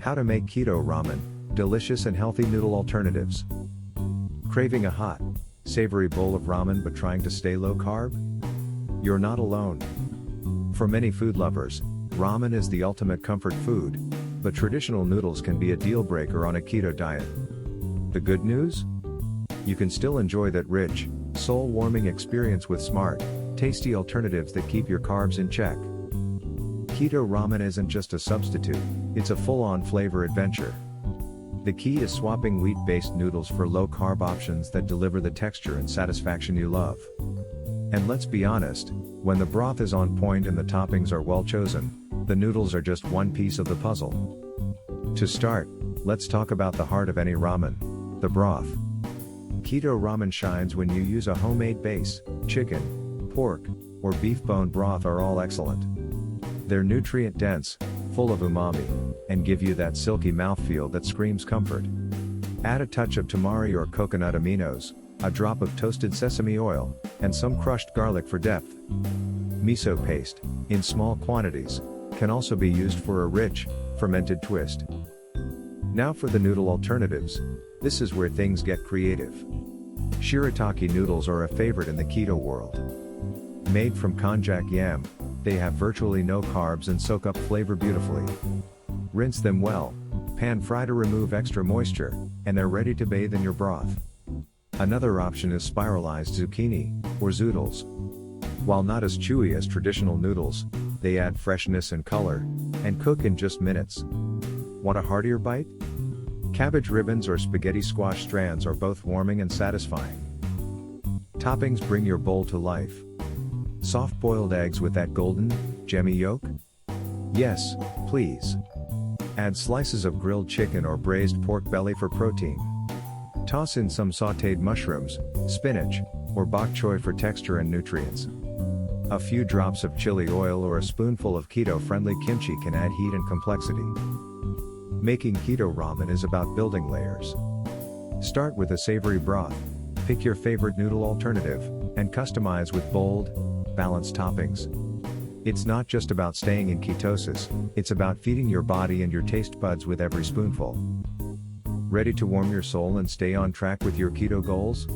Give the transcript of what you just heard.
How to make keto ramen, delicious and healthy noodle alternatives. Craving a hot, savory bowl of ramen but trying to stay low carb? You're not alone. For many food lovers, ramen is the ultimate comfort food, but traditional noodles can be a deal breaker on a keto diet. The good news? You can still enjoy that rich, soul-warming experience with smart, tasty alternatives that keep your carbs in check. Keto ramen isn't just a substitute, it's a full-on flavor adventure. The key is swapping wheat-based noodles for low-carb options that deliver the texture and satisfaction you love. And let's be honest, when the broth is on point and the toppings are well chosen, the noodles are just one piece of the puzzle. To start, let's talk about the heart of any ramen, the broth. Keto ramen shines when you use a homemade base. Chicken, pork, or beef bone broth are all excellent. They're nutrient-dense, full of umami, and give you that silky mouthfeel that screams comfort. Add a touch of tamari or coconut aminos, a drop of toasted sesame oil, and some crushed garlic for depth. Miso paste, in small quantities, can also be used for a rich, fermented twist. Now for the noodle alternatives. This is where things get creative. Shirataki noodles are a favorite in the keto world. Made from konjac yam, they have virtually no carbs and soak up flavor beautifully. Rinse them well, pan fry to remove extra moisture, and they're ready to bathe in your broth. Another option is spiralized zucchini, or zoodles. While not as chewy as traditional noodles, they add freshness and color, and cook in just minutes. Want a heartier bite? Cabbage ribbons or spaghetti squash strands are both warming and satisfying. Toppings bring your bowl to life. Soft-boiled eggs with that golden, gemmy yolk? Yes, please. Add slices of grilled chicken or braised pork belly for protein. Toss in some sautéed mushrooms, spinach, or bok choy for texture and nutrients. A few drops of chili oil or a spoonful of keto-friendly kimchi can add heat and complexity. Making keto ramen is about building layers. Start with a savory broth, pick your favorite noodle alternative, and customize with bold, balanced toppings. It's not just about staying in ketosis, it's about feeding your body and your taste buds with every spoonful. Ready to warm your soul and stay on track with your keto goals?